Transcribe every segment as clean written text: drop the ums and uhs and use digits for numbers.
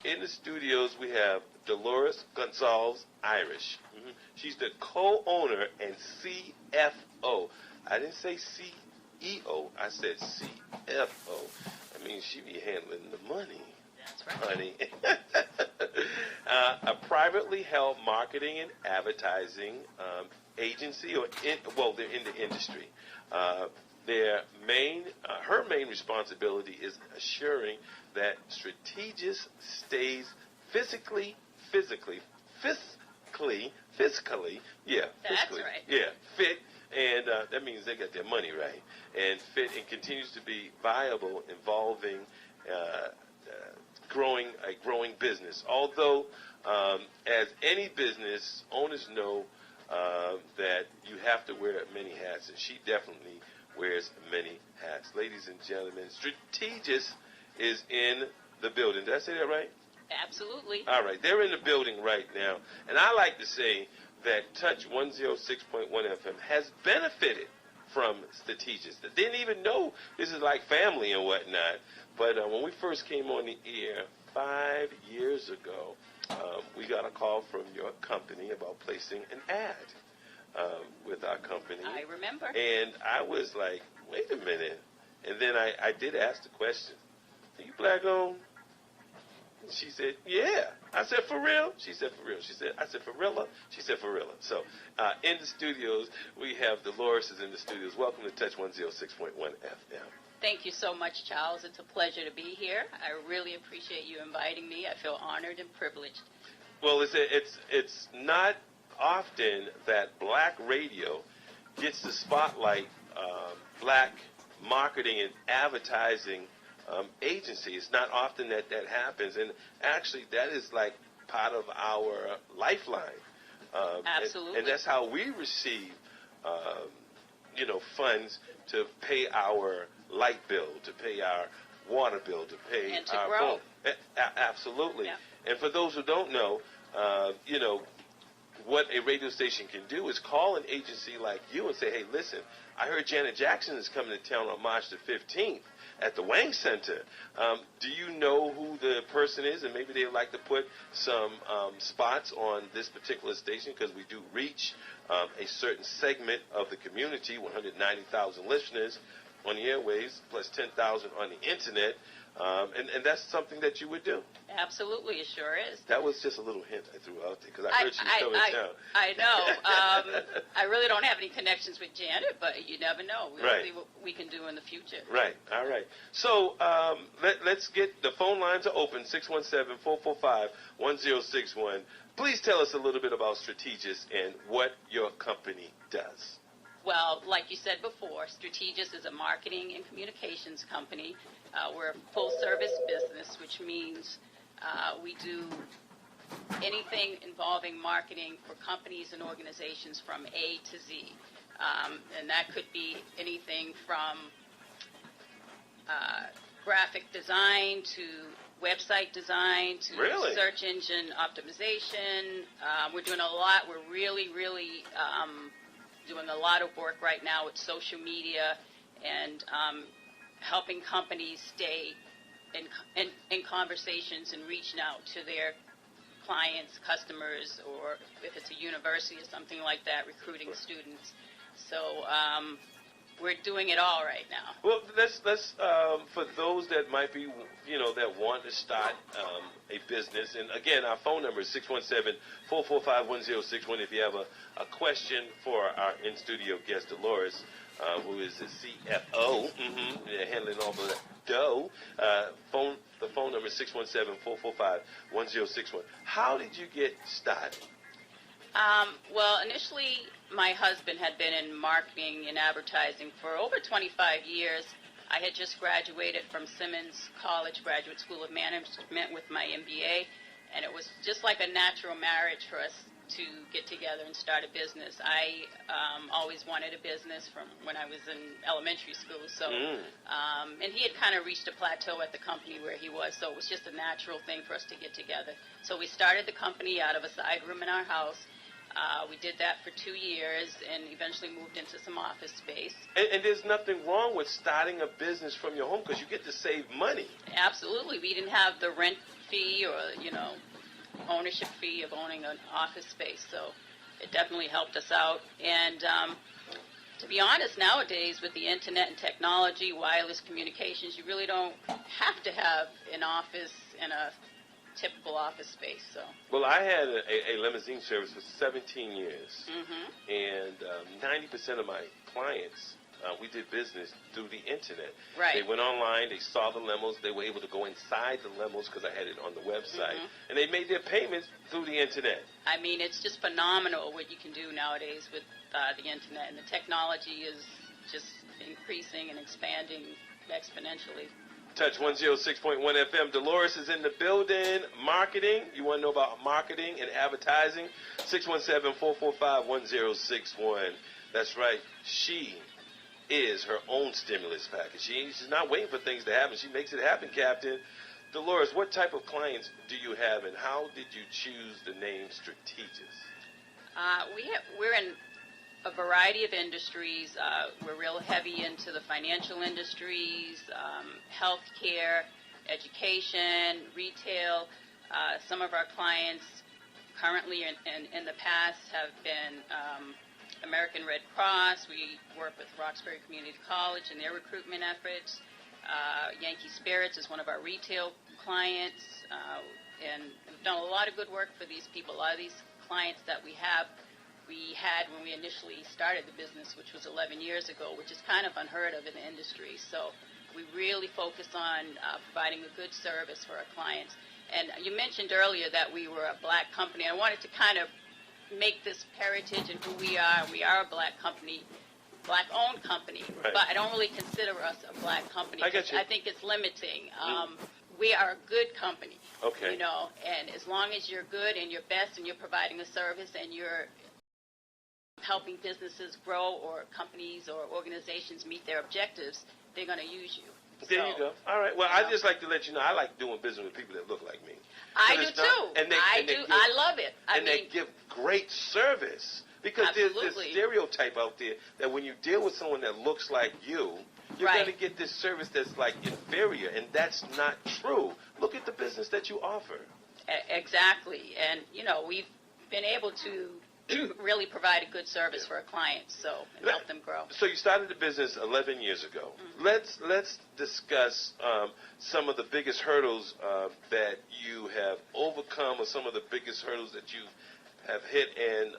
in the studios, we have Dolores Gonsalves-Irish. She's the co-owner and CFO. I didn't say CEO. I said CFO. I mean, she be handling the money. That's right. Honey. A privately held marketing and advertising agency, they're in the industry. Her main responsibility is assuring that Strategis stays fiscally, That's right. Yeah, fit, and that means they got their money right, and fit, and continues to be viable, involving growing business. Although, as any business, owners know that you have to wear many hats, and she definitely wears many hats. Ladies and gentlemen, Strategis is in the building. Did I say that right? Absolutely. All right, they're in the building right now, and I like to say that Touch 106.1 FM has benefited from Strategis. They didn't even know this is like family and whatnot, but when we first came on the air 5 years ago, we got a call from your company about placing an ad with our company. I remember. And I was like, wait a minute. And then I did ask the question, are you black-owned? She said, yeah. I said, for real? She said, for real. I said, for real? She said, for real. So in the studios, we have Dolores is in the studios. Welcome to Touch 106.1 FM. Thank you so much, Charles. It's a pleasure to be here. I really appreciate you inviting me. I feel honored and privileged. Well, it's not often that black radio gets the spotlight, black marketing and advertising agency. It's not often that happens, and actually that is like part of our lifeline. Absolutely. And that's how we receive, funds to pay our light bill, to pay our water bill, to pay and to our grow. phone. Absolutely. Yeah. And for those who don't know, what a radio station can do is call an agency like you and say, hey, listen, I heard Janet Jackson is coming to town on March the 15th at the Wang Center. Do you know who the person is? And maybe they would like to put some spots on this particular station, because we do reach a certain segment of the community, 190,000 listeners on the airwaves, plus 10,000 on the internet. And that's something that you would do. Absolutely, it sure is. That was just a little hint I threw out there, because I heard she was coming to town. I know. I really don't have any connections with Janet, but you never know. We'll see what we can do in the future. Right. All right. So let's get the phone lines are open, 617-445-1061. Please tell us a little bit about Strategis and what your company does. Well, like you said before, Strategis is a marketing and communications company. We're a full-service business, which means we do anything involving marketing for companies and organizations from A to Z. And that could be anything from graphic design to website design to search engine optimization. We're doing a lot. We're really doing a lot of work right now with social media and helping companies stay in conversations and reaching out to their clients, customers, or if it's a university or something like that, recruiting students. So we're doing it all right now. Well, let's for those that might be, that want to start a business, and again, our phone number is 617-445-1061. If you have a question for our in-studio guest, Dolores, who is the CFO, handling all the dough. The phone number is 617-445-1061. How did you get started? Well, initially, my husband had been in marketing and advertising for over 25 years. I had just graduated from Simmons College Graduate School of Management with my MBA, and it was just like a natural marriage for us to get together and start a business. I always wanted a business from when I was in elementary school. So, and he had kind of reached a plateau at the company where he was, so it was just a natural thing for us to get together. So we started the company out of a side room in our house. We did that for 2 years and eventually moved into some office space. And there's nothing wrong with starting a business from your home because you get to save money. Absolutely. We didn't have the rent fee or, ownership fee of owning an office space, so it definitely helped us out. And to be honest, nowadays with the internet and technology, wireless communications, you really don't have to have an office in a typical office space. So. Well, I had a limousine service for 17 years, Mm-hmm. and 90% of my clients, we did business through the internet. Right. They went online, they saw the limos, they were able to go inside the limos because I had it on the website, Mm-hmm. and they made their payments through the internet. I mean, it's just phenomenal what you can do nowadays with the internet, and the technology is just increasing and expanding exponentially. Touch 106.1 FM. Dolores is in the building. Marketing. You want to know about marketing and advertising? 617-445-1061. That's right. She is her own stimulus package. She's not waiting for things to happen. She makes it happen, Captain. Dolores, what type of clients do you have, and how did you choose the name Strategist? We're in a variety of industries. We're real heavy into the financial industries, healthcare, education, retail. Some of our clients currently and in the past have been American Red Cross. We work with Roxbury Community College and their recruitment efforts. Yankee Spirits is one of our retail clients, and we've done a lot of good work for these people. A lot of these clients that we had when we initially started the business, which was 11 years ago, which is kind of unheard of in the industry. So we really focus on providing a good service for our clients. And you mentioned earlier that we were a black company. I wanted to kind of make this heritage and who we are. We are a black company, black-owned company, right. But I don't really consider us a black company. I get you. I think it's limiting. We are a good company. Okay. And as long as you're good and you're best and you're providing a service and you're helping businesses grow or companies or organizations meet their objectives, they're going to use you. There you go. All right. Well, I'd just like to let you know I like doing business with people that look like me. I do too. I love it. They give great service. Because there's this stereotype out there that when you deal with someone that looks like you, you're right. going to get this service that's like inferior, and that's not true. Look at the business that you offer. Exactly. And, we've been able to really provide a good service for our clients, and help them grow. So you started the business 11 years ago. Mm-hmm. Let's discuss some of the biggest hurdles that you have overcome, or some of the biggest hurdles that you have hit. And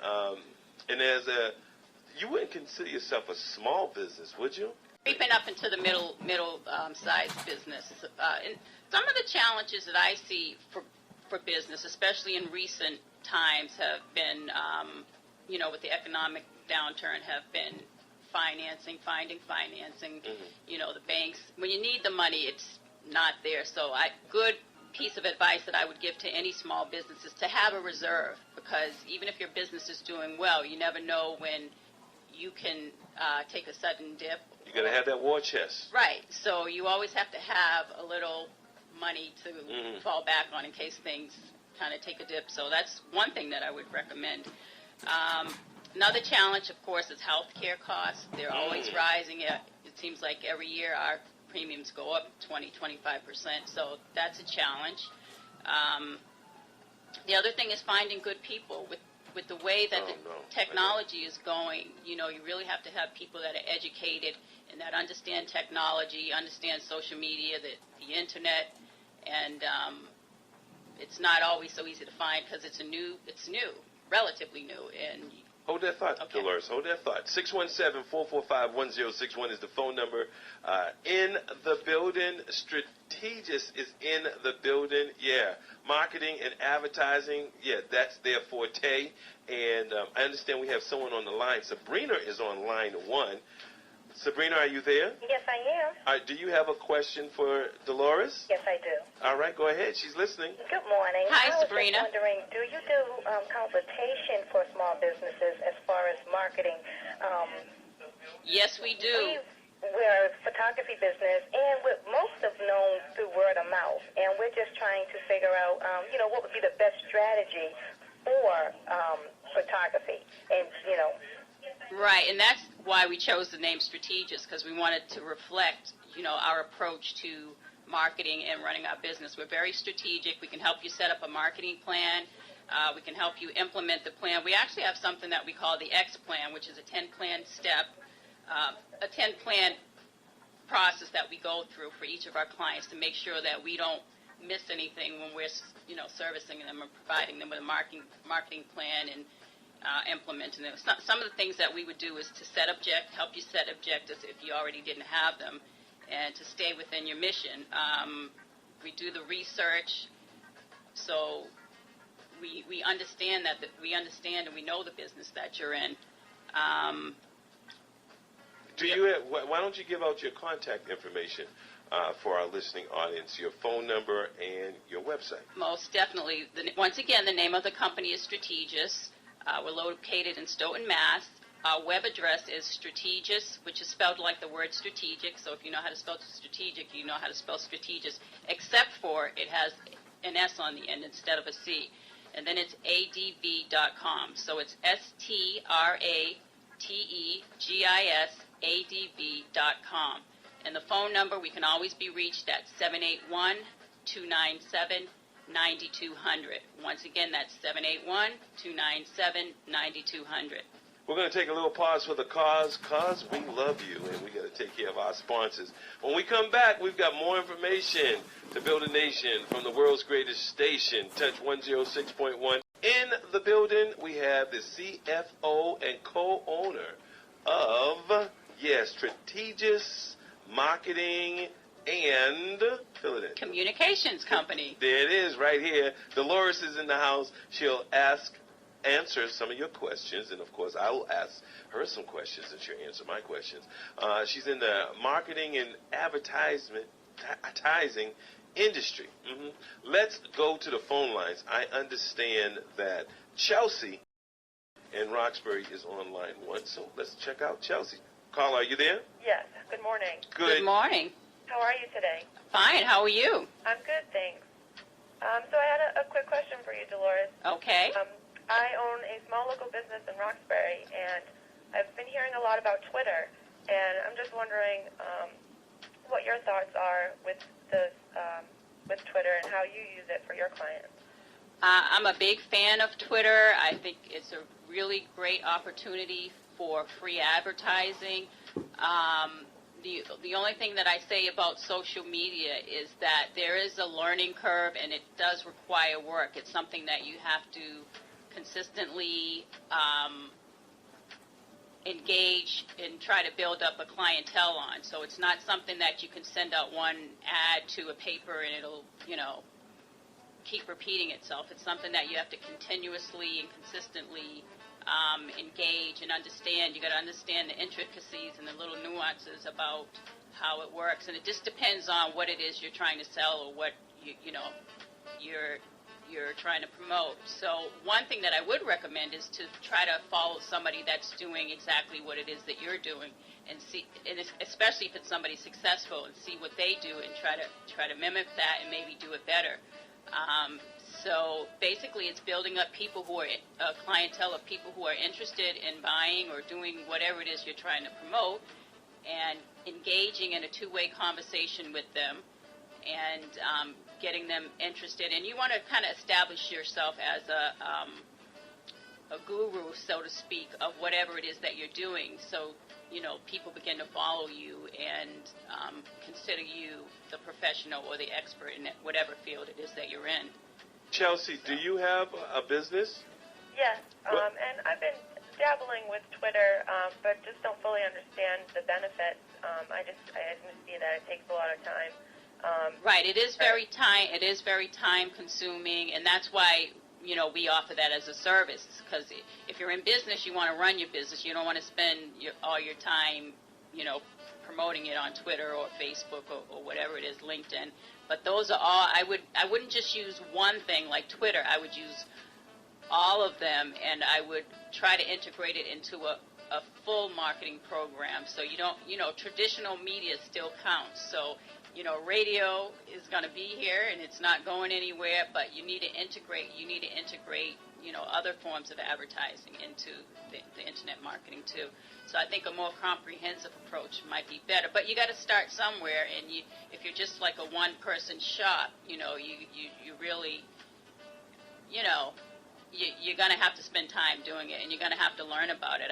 you wouldn't consider yourself a small business, would you? We've been up into the middle sized business. And some of the challenges that I see for business, especially in recent times, have been, with the economic downturn, have been finding financing. Mm-hmm. The banks, when you need the money, it's not there. So good piece of advice that I would give to any small business is to have a reserve, because even if your business is doing well, you never know when you can take a sudden dip. You're going to have that war chest. Right. So you always have to have a little money to fall back on in case things kind of take a dip. So that's one thing that I would recommend. Another challenge, of course, is healthcare costs. They're always rising. It seems like every year our premiums go up 20-25%. So that's a challenge. The other thing is finding good people. With the way that technology is going, you really have to have people that are educated and that understand technology, understand social media, the internet, and it's not always so easy to find because it's new, relatively new. And hold that thought, okay. Dolores. Hold that thought. 617-445-1061 is the phone number. In the building, Strategist is in the building. Yeah, marketing and advertising. Yeah, that's their forte. And I understand we have someone on the line. Sabrina is on line 1. Sabrina, are you there? Yes, I am. Do you have a question for Dolores? Yes, I do. All right, go ahead. She's listening. Good morning. Hi, Sabrina. I was just wondering, do you do consultation for small businesses as far as marketing? Yes, we do. We're a photography business, and most of known through word of mouth, and we're just trying to figure out, what would be the best strategy for photography, and Right, and that's why we chose the name Strategist, because we wanted to reflect, our approach to marketing and running our business. We're very strategic. We can help you set up a marketing plan. We can help you implement the plan. We actually have something that we call the X plan, which is a 10-plan step, a 10-plan process that we go through for each of our clients to make sure that we don't miss anything when we're, servicing them or providing them with a marketing plan and implementing them. Some of the things that we would do is to help you set objectives if you already didn't have them, and to stay within your mission. We do the research, so we understand we understand and we know the business that you're in. Why don't you give out your contact information for our listening audience, your phone number and your website? Most definitely. Once again, the name of the company is Strategist. We're located in Stoughton, Mass. Our web address is Strategist, which is spelled like the word strategic. So if you know how to spell strategic, you know how to spell Strategist, except for it has an S on the end instead of a C. And then it's adv.com. So it's strategis.adv.com. And the phone number, we can always be reached at 781-297-9200. Once again, that's 781-297-9200. We're going to take a little pause for the cause we love you, and we got to take care of our sponsors. When we come back, we've got more information to build a nation from the world's greatest station, Touch 106.1. In the building, we have the CFO and co-owner of, Strategist Marketing and fill it in. Communications company. There it is, right here. Dolores is in the house. She'll answer some of your questions, and of course, I will ask her some questions, and she'll answer my questions. She's in the marketing and advertising industry. Let's go to the phone lines. I understand that Chelsea in Roxbury is on line 1, so let's check out Chelsea. Caller, are you there? Yes. Good morning. Good morning. How are you today? Fine. How are you? I'm good, thanks. So I had a quick question for you, Dolores. Okay. I own a small local business in Roxbury, and I've been hearing a lot about Twitter, and I'm just wondering what your thoughts are with Twitter and how you use it for your clients. I'm a big fan of Twitter. I think it's a really great opportunity for free advertising. The only thing that I say about social media is that there is a learning curve, and it does require work. It's something that you have to consistently engage and try to build up a clientele on. So it's not something that you can send out one ad to a paper and it'll, keep repeating itself. It's something that you have to continuously and consistently engage and understand. You got to understand the intricacies and the little nuances about how it works, and it just depends on what it is you're trying to sell or what you're trying to promote. So one thing that I would recommend is to try to follow somebody that's doing exactly what it is that you're doing, and see, and especially if it's somebody successful, and see what they do and try to mimic that and maybe do it better. So basically, it's building up people who are a clientele of people who are interested in buying or doing whatever it is you're trying to promote, and engaging in a two-way conversation with them, and getting them interested. And you want to kind of establish yourself as a guru, so to speak, of whatever it is that you're doing. So people begin to follow you and consider you the professional or the expert in whatever field it is that you're in. Chelsea, do you have a business? Yes, and I've been dabbling with Twitter, but just don't fully understand the benefits. I just see that it takes a lot of time. Right. It is very time consuming, and that's why we offer that as a service, because if you're in business, you want to run your business. You don't want to spend all your time promoting it on Twitter or Facebook or whatever it is, LinkedIn. But those are all. I wouldn't just use one thing like Twitter. I would use all of them, and I would try to integrate it into a full marketing program. So you don't, traditional media still counts. So radio is going to be here and it's not going anywhere, but you need to integrate. Other forms of advertising into the internet marketing too. So I think a more comprehensive approach might be better. But you got to start somewhere, and if you're just like a one-person shop, you really, you're going to have to spend time doing it, and you're going to have to learn about it.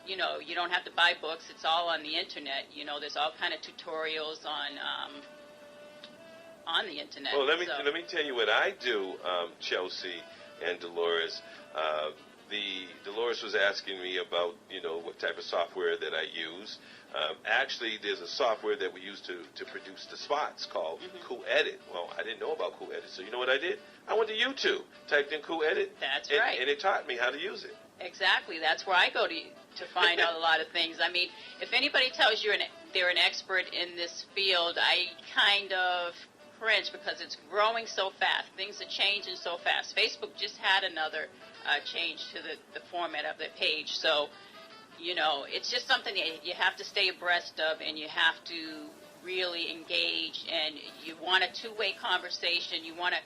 You don't have to buy books. It's all on the internet. There's all kind of tutorials on the internet. Well, let me tell you what I do, Chelsea and Dolores. Dolores was asking me about, what type of software that I use. Actually, there's a software that we use to produce the spots called Cool Edit. Well, I didn't know about Cool Edit, so you know what I did? I went to YouTube, typed in Cool Edit. That's right. And it taught me how to use it. Exactly. That's where I go to find out a lot of things. I mean, if anybody tells you they're an expert in this field, I kind of cringe because it's growing so fast. Things are changing so fast. Facebook just had another change to the format of their page. So, it's just something that you have to stay abreast of, and you have to really engage, and you want a two-way conversation. You want to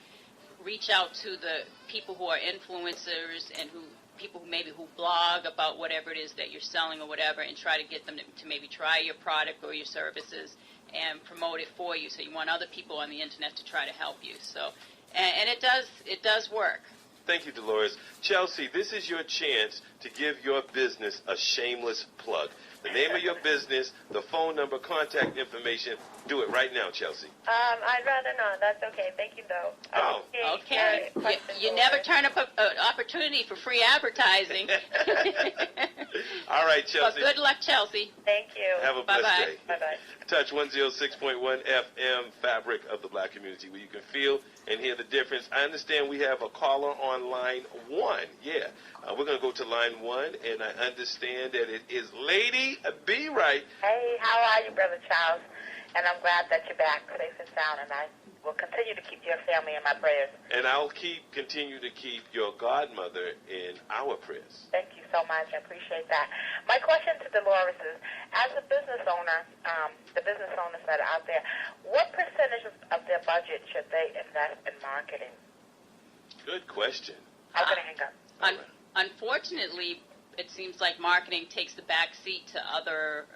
reach out to the people who are influencers and people who blog about whatever it is that you're selling or whatever, and try to get them to maybe try your product or your services and promote it for you. So you want other people on the internet to try to help you. So, and it does work. Thank you, Dolores. Chelsea, this is your chance to give your business a shameless plug. The name of your business, the phone number, contact information. Do it right now, Chelsea. I'd rather not. That's okay. Thank you, though. Oh. Okay. You never turn up an opportunity for free advertising. All right, Chelsea. Well, good luck, Chelsea. Thank you. Have a blessed day. Bye-bye. Touch 106.1 FM, fabric of the black community, where you can feel and hear the difference. I understand we have a caller on line 1. Yeah. We're going to go to line 1, and I understand that it is Lady B. Right. Hey, how are you, Brother Charles? And I'm glad that you're back safe and sound, and I will continue to keep your family in my prayers. And I'll continue to keep your godmother in our prayers. Thank you so much. I appreciate that. My question to Dolores is, as a business owner, the business owners that are out there, what percentage of their budget should they invest in marketing? Good question. I'm going to hang up. Unfortunately, it seems like marketing takes the back seat to other,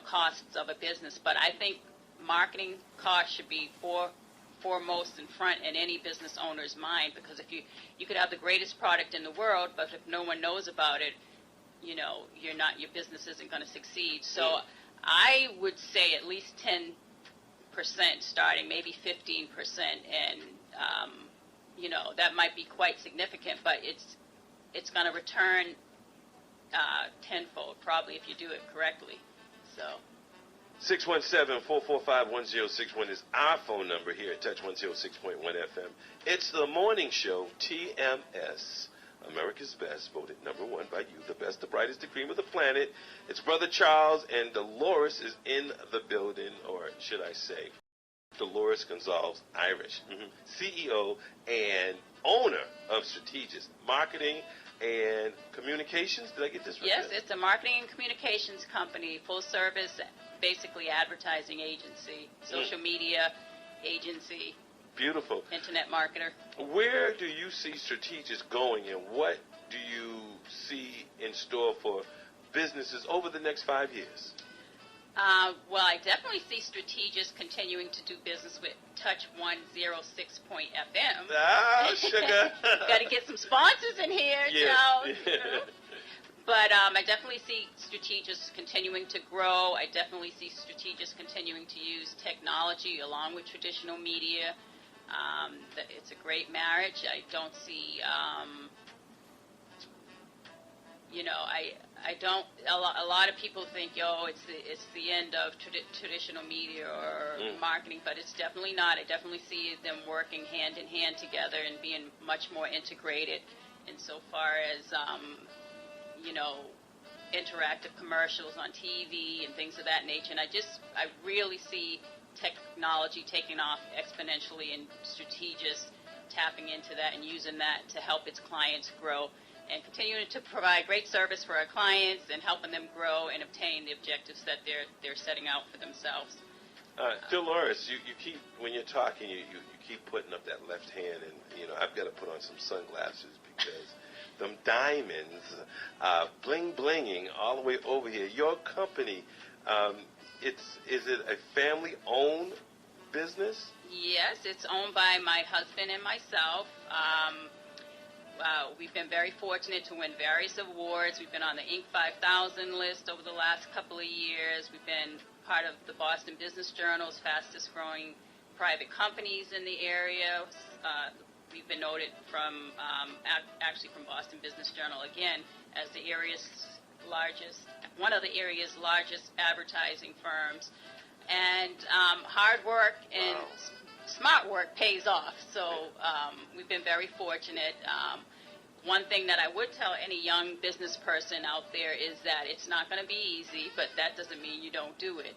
costs of a business. But I think marketing costs should be foremost in front in any business owner's mind, because if you could have the greatest product in the world, but if no one knows about it, your business isn't going to succeed. So I would say at least 10% starting, maybe 15%, and that might be quite significant, but it's going to return tenfold, probably, if you do it correctly. So 617-445-1061 is our phone number here at Touch 106.1 FM. It's the morning show, TMS, America's Best, voted number 1 by you, the best, the brightest, the cream of the planet. It's Brother Charles, and Dolores is in the building, or should I say, Dolores Gonsalves-Irish, CEO and owner of Strategist Marketing and Communications. Did I get this right? Yes, it's a marketing and communications company, full service, basically advertising agency, social media agency. Beautiful. Internet marketer. Where do you see Strategist going, and what do you see in store for businesses over the next 5 years? Well, I definitely see Strategist continuing to do business with Touch 106.FM. Ah, sugar. Got to get some sponsors in here, Charles. But I definitely see Strategist continuing to grow. I definitely see Strategist continuing to use technology along with traditional media. It's a great marriage. I don't see, I don't. A lot of people think, it's the end of traditional media or marketing, but it's definitely not. I definitely see them working hand in hand together and being much more integrated insofar as, interactive commercials on TV and things of that nature. And I really see technology taking off exponentially, and Strategist tapping into that and using that to help its clients grow, and continuing to provide great service for our clients and helping them grow and obtain the objectives that they're setting out for themselves. Dolores, you keep, when you're talking, you keep putting up that left hand, and, I've got to put on some sunglasses because them diamonds, bling-blinging all the way over here. Your company, is it a family-owned business? Yes, it's owned by my husband and myself. We've been very fortunate to win various awards. We've been on the Inc. 5000 list over the last couple of years. We've been part of the Boston Business Journal's fastest growing private companies in the area. We've been noted from, actually from Boston Business Journal again, as the area's largest, one of the area's largest advertising firms. And hard work and smart work pays off. So we've been very fortunate. One thing that I would tell any young business person out there is that it's not going to be easy, but that doesn't mean you don't do it.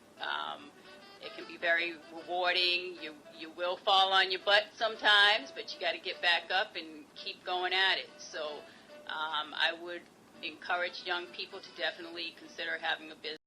It can be very rewarding. You will fall on your butt sometimes, but you got to get back up and keep going at it. So I would encourage young people to definitely consider having a business.